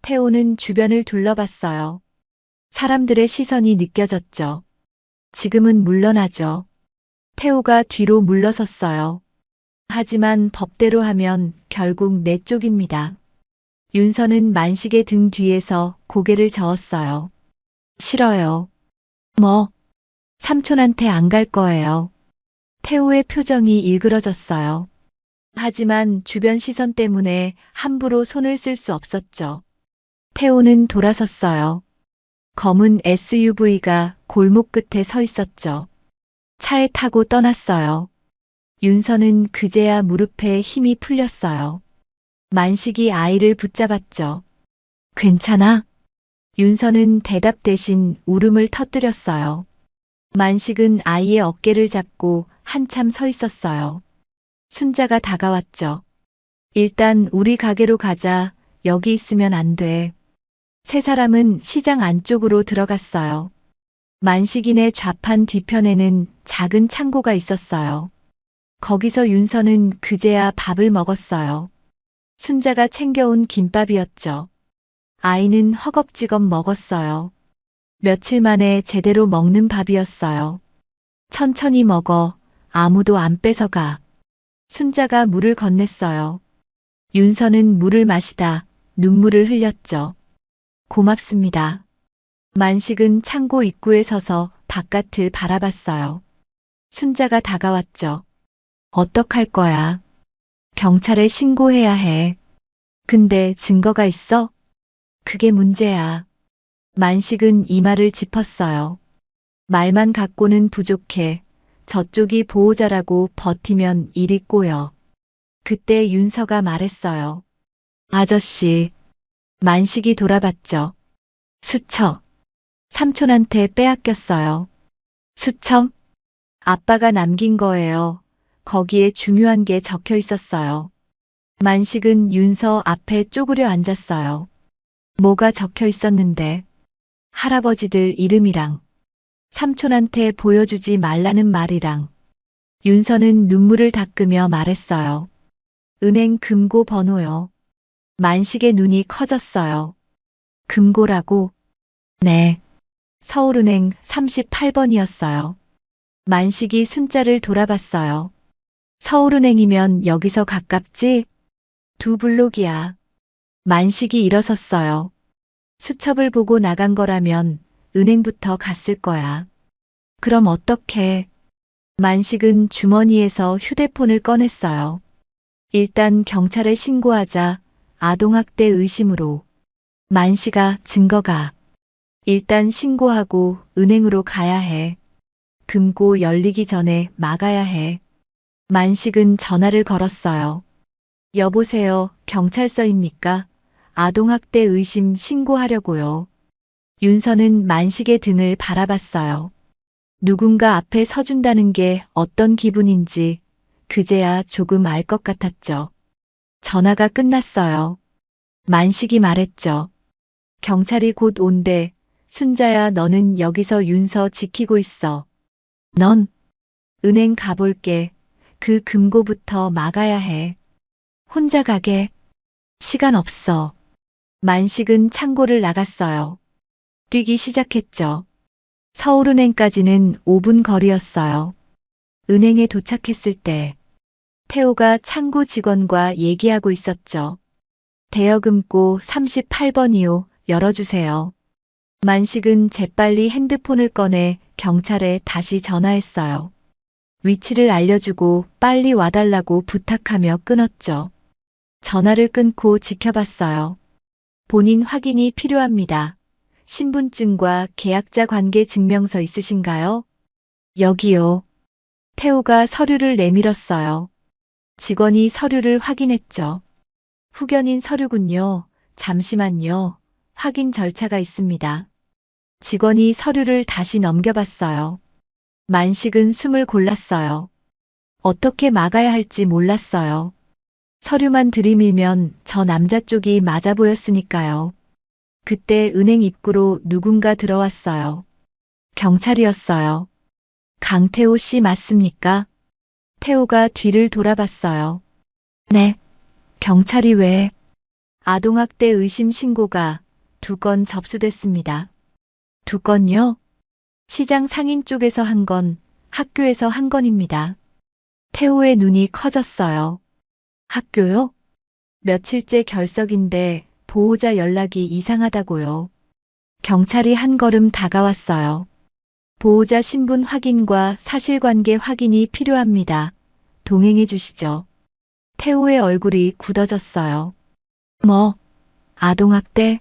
태호는 주변을 둘러봤어요. 사람들의 시선이 느껴졌죠. 지금은 물러나죠. 태호가 뒤로 물러섰어요. 하지만 법대로 하면 결국 내 쪽입니다. 윤서는 만식의 등 뒤에서 고개를 저었어요. 싫어요. 뭐? 삼촌한테 안 갈 거예요. 태호의 표정이 일그러졌어요. 하지만 주변 시선 때문에 함부로 손을 쓸 수 없었죠. 태호는 돌아섰어요. 검은 SUV가 골목 끝에 서 있었죠. 차에 타고 떠났어요. 윤서는 그제야 무릎에 힘이 풀렸어요. 만식이 아이를 붙잡았죠. 괜찮아? 윤서는 대답 대신 울음을 터뜨렸어요. 만식은 아이의 어깨를 잡고 한참 서 있었어요. 순자가 다가왔죠. 일단 우리 가게로 가자. 여기 있으면 안 돼. 세 사람은 시장 안쪽으로 들어갔어요. 만식인의 좌판 뒤편에는 작은 창고가 있었어요. 거기서 윤서는 그제야 밥을 먹었어요. 순자가 챙겨온 김밥이었죠. 아이는 허겁지겁 먹었어요. 며칠 만에 제대로 먹는 밥이었어요. 천천히 먹어. 아무도 안 뺏어가. 순자가 물을 건넸어요. 윤서는 물을 마시다 눈물을 흘렸죠. 고맙습니다. 만식은 창고 입구에 서서 바깥을 바라봤어요. 순자가 다가왔죠. 어떡할 거야? 경찰에 신고해야 해. 근데 증거가 있어? 그게 문제야. 만식은 이마를 짚었어요. 말만 갖고는 부족해. 저쪽이 보호자라고 버티면 일이 꼬여. 그때 윤서가 말했어요. 아저씨. 만식이 돌아봤죠. 수첩. 삼촌한테 빼앗겼어요. 수첩? 아빠가 남긴 거예요. 거기에 중요한 게 적혀 있었어요. 만식은 윤서 앞에 쪼그려 앉았어요. 뭐가 적혀 있었는데? 할아버지들 이름이랑 삼촌한테 보여주지 말라는 말이랑. 윤서는 눈물을 닦으며 말했어요. 은행 금고 번호요. 만식의 눈이 커졌어요. 금고라고? 네. 서울은행 38번이었어요. 만식이 순자를 돌아봤어요. 서울은행이면 여기서 가깝지? 2블록이야. 만식이 일어섰어요. 수첩을 보고 나간 거라면 은행부터 갔을 거야. 그럼 어떡해? 만식은 주머니에서 휴대폰을 꺼냈어요. 일단 경찰에 신고하자. 아동학대 의심으로. 만식아, 증거가. 일단 신고하고 은행으로 가야 해. 금고 열리기 전에 막아야 해. 만식은 전화를 걸었어요. 여보세요, 경찰서입니까? 아동학대 의심 신고하려고요. 윤서는 만식의 등을 바라봤어요. 누군가 앞에 서준다는 게 어떤 기분인지 그제야 조금 알 것 같았죠. 전화가 끝났어요. 만식이 말했죠. 경찰이 곧 온대. 순자야, 너는 여기서 윤서 지키고 있어. 넌 은행 가볼게. 그 금고부터 막아야 해. 혼자 가게. 시간 없어. 만식은 창고를 나갔어요. 뛰기 시작했죠. 서울은행까지는 5분 거리였어요. 은행에 도착했을 때 태호가 창구 직원과 얘기하고 있었죠. 대여금고 38번이요. 열어주세요. 만식은 재빨리 핸드폰을 꺼내 경찰에 다시 전화했어요. 위치를 알려주고 빨리 와달라고 부탁하며 끊었죠. 전화를 끊고 지켜봤어요. 본인 확인이 필요합니다. 신분증과 계약자 관계 증명서 있으신가요? 여기요. 태호가 서류를 내밀었어요. 직원이 서류를 확인했죠. 후견인 서류군요. 잠시만요. 확인 절차가 있습니다. 직원이 서류를 다시 넘겨봤어요. 만식은 숨을 골랐어요. 어떻게 막아야 할지 몰랐어요. 서류만 들이밀면 저 남자 쪽이 맞아 보였으니까요. 그때 은행 입구로 누군가 들어왔어요. 경찰이었어요. 강태호 씨 맞습니까? 태호가 뒤를 돌아봤어요. 네. 경찰이 왜? 아동학대 의심 신고가 2건 접수됐습니다. 2건요? 시장 상인 쪽에서 한 건, 학교에서 한 건입니다. 태호의 눈이 커졌어요. 학교요? 며칠째 결석인데 보호자 연락이 이상하다고요. 경찰이 한 걸음 다가왔어요. 보호자 신분 확인과 사실관계 확인이 필요합니다. 동행해 주시죠. 태호의 얼굴이 굳어졌어요. 뭐? 아동학대?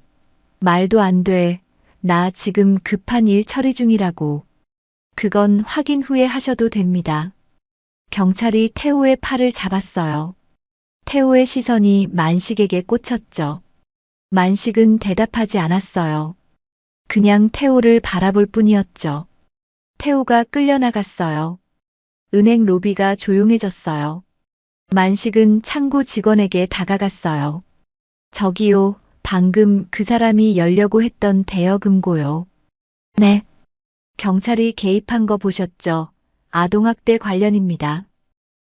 말도 안 돼. 나 지금 급한 일 처리 중이라고. 그건 확인 후에 하셔도 됩니다. 경찰이 태호의 팔을 잡았어요. 태호의 시선이 만식에게 꽂혔죠. 만식은 대답하지 않았어요. 그냥 태호를 바라볼 뿐이었죠. 태호가 끌려나갔어요. 은행 로비가 조용해졌어요. 만식은 창구 직원에게 다가갔어요. 저기요, 방금 그 사람이 열려고 했던 대여금고요. 네. 경찰이 개입한 거 보셨죠? 아동학대 관련입니다.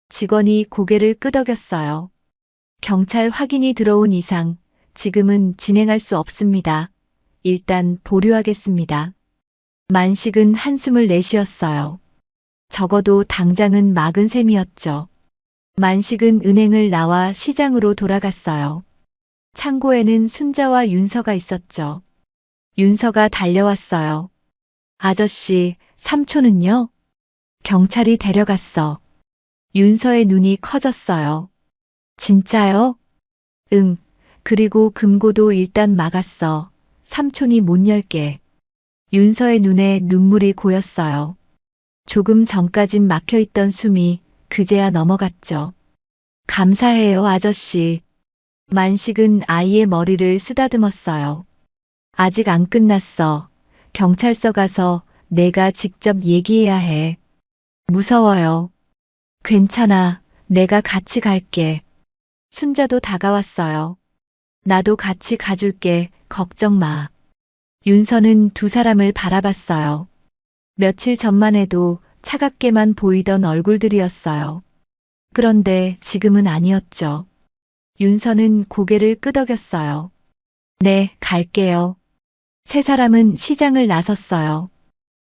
직원이 고개를 끄덕였어요. 경찰 확인이 들어온 이상 지금은 진행할 수 없습니다. 일단 보류하겠습니다. 만식은 한숨을 내쉬었어요. 적어도 당장은 막은 셈이었죠. 만식은 은행을 나와 시장으로 돌아갔어요. 창고에는 순자와 윤서가 있었죠. 윤서가 달려왔어요. 아저씨, 삼촌은요? 경찰이 데려갔어. 윤서의 눈이 커졌어요. 진짜요? 응. 그리고 금고도 일단 막았어. 삼촌이 못 열게. 윤서의 눈에 눈물이 고였어요. 조금 전까진 막혀있던 숨이 그제야 넘어갔죠. 감사해요, 아저씨. 만식은 아이의 머리를 쓰다듬었어요. 아직 안 끝났어. 경찰서 가서 내가 직접 얘기해야 해. 무서워요. 괜찮아. 내가 같이 갈게. 순자도 다가왔어요. 나도 같이 가줄게. 걱정 마. 윤서는 2사람을 바라봤어요. 며칠 전만 해도 차갑게만 보이던 얼굴들이었어요. 그런데 지금은 아니었죠. 윤서는 고개를 끄덕였어요. 네, 갈게요. 3사람은 시장을 나섰어요.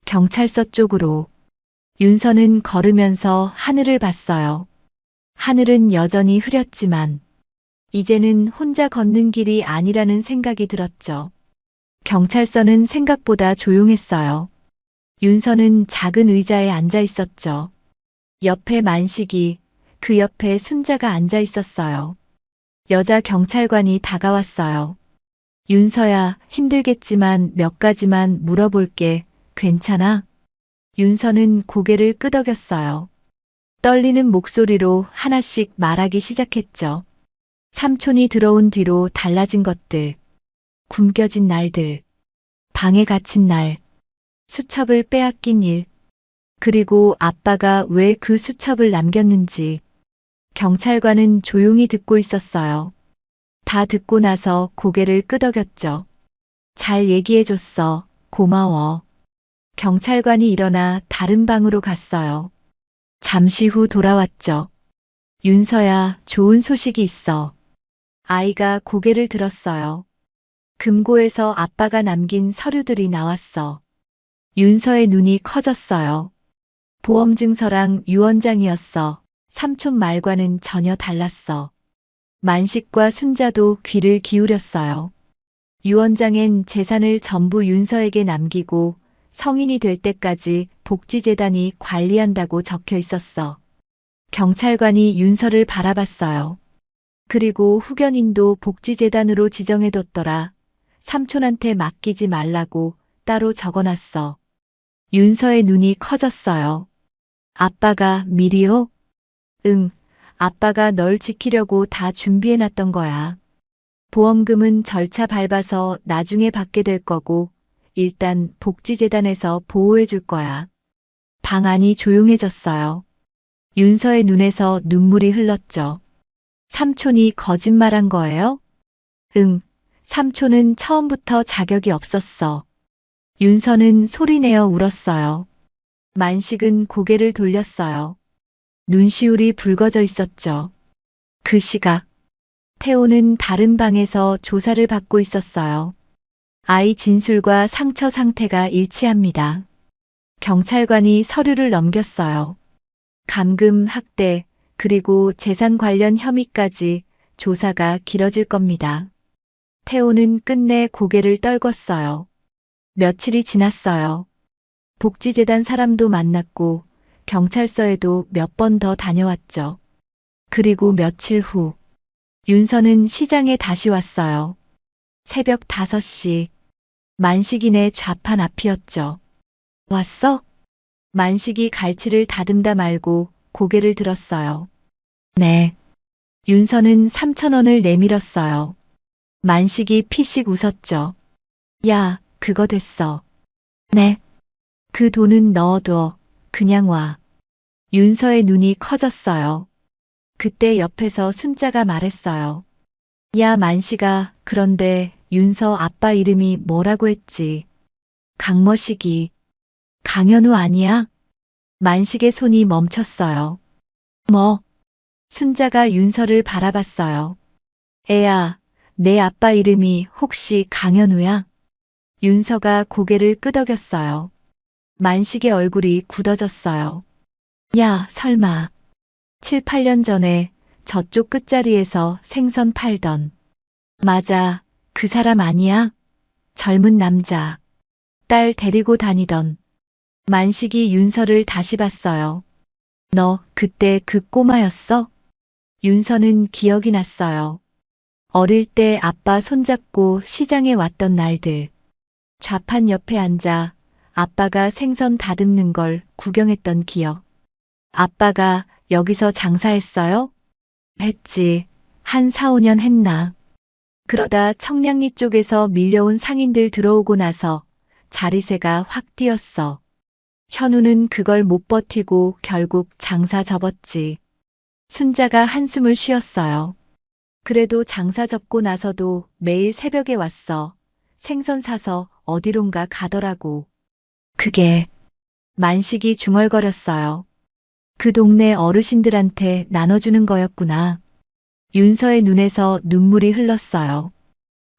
경찰서 쪽으로. 윤서는 걸으면서 하늘을 봤어요. 하늘은 여전히 흐렸지만 이제는 혼자 걷는 길이 아니라는 생각이 들었죠. 경찰서는 생각보다 조용했어요. 윤서는 작은 의자에 앉아 있었죠. 옆에 만식이, 그 옆에 순자가 앉아 있었어요. 여자 경찰관이 다가왔어요. 윤서야, 힘들겠지만 몇 가지만 물어볼게. 괜찮아? 윤서는 고개를 끄덕였어요. 떨리는 목소리로 하나씩 말하기 시작했죠. 삼촌이 들어온 뒤로 달라진 것들, 굶겨진 날들, 방에 갇힌 날, 수첩을 빼앗긴 일, 그리고 아빠가 왜 그 수첩을 남겼는지. 경찰관은 조용히 듣고 있었어요. 다 듣고 나서 고개를 끄덕였죠. 잘 얘기해줬어. 고마워. 경찰관이 일어나 다른 방으로 갔어요. 잠시 후 돌아왔죠. 윤서야, 좋은 소식이 있어. 아이가 고개를 들었어요. 금고에서 아빠가 남긴 서류들이 나왔어. 윤서의 눈이 커졌어요. 보험증서랑 유언장이었어. 삼촌 말과는 전혀 달랐어. 만식과 순자도 귀를 기울였어요. 유언장엔 재산을 전부 윤서에게 남기고 성인이 될 때까지 복지재단이 관리한다고 적혀 있었어. 경찰관이 윤서를 바라봤어요. 그리고 후견인도 복지재단으로 지정해뒀더라. 삼촌한테 맡기지 말라고 따로 적어놨어. 윤서의 눈이 커졌어요. 아빠가 미리요? 응, 아빠가 널 지키려고 다 준비해놨던 거야. 보험금은 절차 밟아서 나중에 받게 될 거고, 일단 복지재단에서 보호해줄 거야. 방 안이 조용해졌어요. 윤서의 눈에서 눈물이 흘렀죠. 삼촌이 거짓말한 거예요? 응, 삼촌은 처음부터 자격이 없었어. 윤서는 소리내어 울었어요. 만식은 고개를 돌렸어요. 눈시울이 붉어져 있었죠. 그 시각, 태호는 다른 방에서 조사를 받고 있었어요. 아이 진술과 상처 상태가 일치합니다. 경찰관이 서류를 넘겼어요. 감금, 학대, 그리고 재산 관련 혐의까지 조사가 길어질 겁니다. 태호는 끝내 고개를 떨궜어요. 며칠이 지났어요. 복지재단 사람도 만났고 경찰서에도 몇 번 더 다녀왔죠. 그리고 며칠 후 윤서는 시장에 다시 왔어요. 새벽 5시 만식이네 좌판 앞이었죠. 왔어? 만식이 갈치를 다듬다 말고 고개를 들었어요. 네. 윤서는 3,000원을 내밀었어요. 만식이 피식 웃었죠. 야, 그거 됐어. 네. 그 돈은 넣어둬. 그냥 와. 윤서의 눈이 커졌어요. 그때 옆에서 순자가 말했어요. 야, 만식아, 그런데 윤서 아빠 이름이 뭐라고 했지? 강머식이. 강현우 아니야? 만식의 손이 멈췄어요. 뭐? 순자가 윤서를 바라봤어요. 애야, 내 아빠 이름이 혹시 강현우야? 윤서가 고개를 끄덕였어요. 만식의 얼굴이 굳어졌어요. 야, 설마. 7, 8년 전에 저쪽 끝자리에서 생선 팔던. 맞아, 그 사람 아니야? 젊은 남자. 딸 데리고 다니던. 만식이 윤서를 다시 봤어요. 너 그때 그 꼬마였어? 윤서는 기억이 났어요. 어릴 때 아빠 손잡고 시장에 왔던 날들. 좌판 옆에 앉아 아빠가 생선 다듬는 걸 구경했던 기억. 아빠가 여기서 장사했어요? 했지. 한 4, 5년 했나. 그러다 청량리 쪽에서 밀려온 상인들 들어오고 나서 자리세가 확 뛰었어. 현우는 그걸 못 버티고 결국 장사 접었지. 순자가 한숨을 쉬었어요. 그래도 장사 접고 나서도 매일 새벽에 왔어. 생선 사서 어디론가 가더라고. 그게 만식이 중얼거렸어요. 그 동네 어르신들한테 나눠주는 거였구나. 윤서의 눈에서 눈물이 흘렀어요.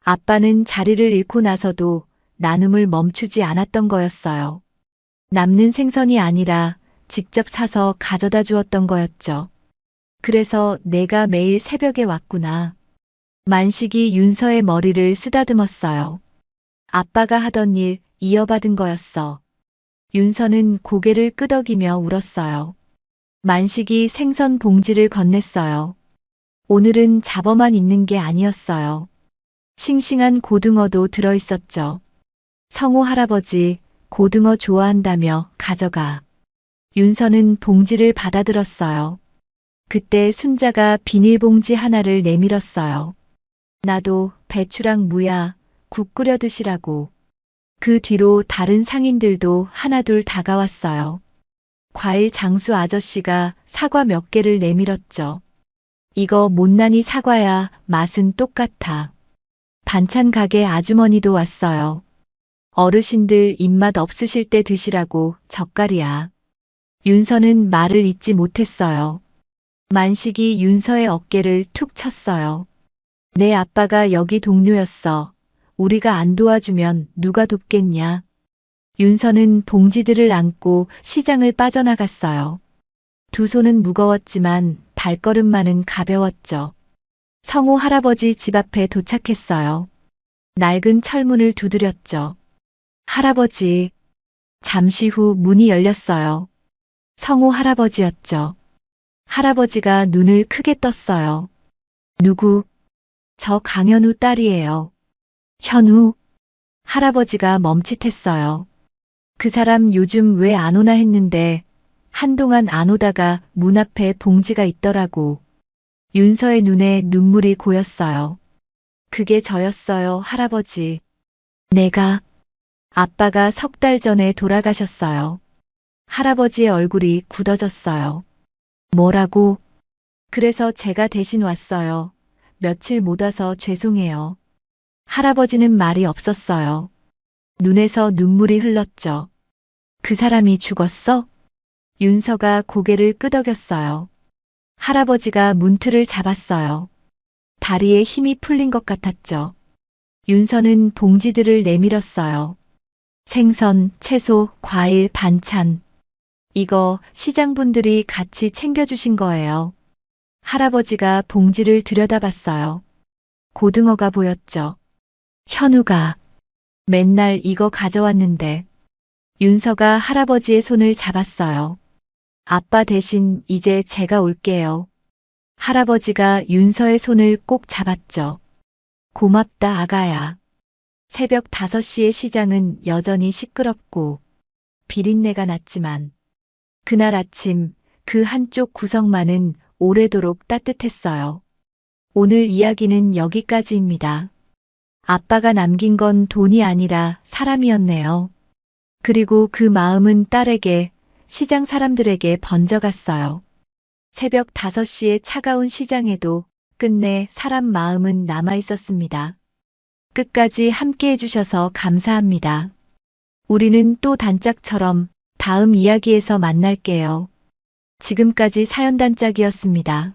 아빠는 자리를 잃고 나서도 나눔을 멈추지 않았던 거였어요. 남는 생선이 아니라 직접 사서 가져다 주었던 거였죠. 그래서 내가 매일 새벽에 왔구나. 만식이 윤서의 머리를 쓰다듬었어요. 아빠가 하던 일 이어받은 거였어. 윤서는 고개를 끄덕이며 울었어요. 만식이 생선 봉지를 건넸어요. 오늘은 잡어만 있는 게 아니었어요. 싱싱한 고등어도 들어있었죠. 성호 할아버지, 고등어 좋아한다며 가져가. 윤서는 봉지를 받아들었어요. 그때 순자가 비닐봉지 하나를 내밀었어요. 나도 배추랑 무야, 국 끓여 드시라고. 그 뒤로 다른 상인들도 하나둘 다가왔어요. 과일 장수 아저씨가 사과 몇 개를 내밀었죠. 이거 못난이 사과야, 맛은 똑같아. 반찬 가게 아주머니도 왔어요. 어르신들 입맛 없으실 때 드시라고 젓갈이야. 윤서는 말을 잇지 못했어요. 만식이 윤서의 어깨를 툭 쳤어요. 내 아빠가 여기 동료였어. 우리가 안 도와주면 누가 돕겠냐. 윤서는 봉지들을 안고 시장을 빠져나갔어요. 두 손은 무거웠지만 발걸음만은 가벼웠죠. 성호 할아버지 집 앞에 도착했어요. 낡은 철문을 두드렸죠. 할아버지. 잠시 후 문이 열렸어요. 성호 할아버지였죠. 할아버지가 눈을 크게 떴어요. 누구? 저 강현우 딸이에요. 현우? 할아버지가 멈칫했어요. 그 사람 요즘 왜 안 오나 했는데 한동안 안 오다가 문 앞에 봉지가 있더라고. 윤서의 눈에 눈물이 고였어요. 그게 저였어요, 할아버지. 내가 아빠가 3달 전에 돌아가셨어요. 할아버지의 얼굴이 굳어졌어요. 뭐라고? 그래서 제가 대신 왔어요. 며칠 못 와서 죄송해요. 할아버지는 말이 없었어요. 눈에서 눈물이 흘렀죠. 그 사람이 죽었어? 윤서가 고개를 끄덕였어요. 할아버지가 문틀을 잡았어요. 다리에 힘이 풀린 것 같았죠. 윤서는 봉지들을 내밀었어요. 생선, 채소, 과일, 반찬. 이거 시장분들이 같이 챙겨주신 거예요. 할아버지가 봉지를 들여다봤어요. 고등어가 보였죠. 현우가 맨날 이거 가져왔는데. 윤서가 할아버지의 손을 잡았어요. 아빠 대신 이제 제가 올게요. 할아버지가 윤서의 손을 꼭 잡았죠. 고맙다, 아가야. 새벽 5시의 시장은 여전히 시끄럽고 비린내가 났지만 그날 아침 그 한쪽 구석만은 오래도록 따뜻했어요. 오늘 이야기는 여기까지입니다. 아빠가 남긴 건 돈이 아니라 사람이었네요. 그리고 그 마음은 딸에게, 시장 사람들에게 번져갔어요. 새벽 5시의 차가운 시장에도 끝내 사람 마음은 남아 있었습니다. 끝까지 함께 해주셔서 감사합니다. 우리는 또 단짝처럼 다음 이야기에서 만날게요. 지금까지 사연단짝이었습니다.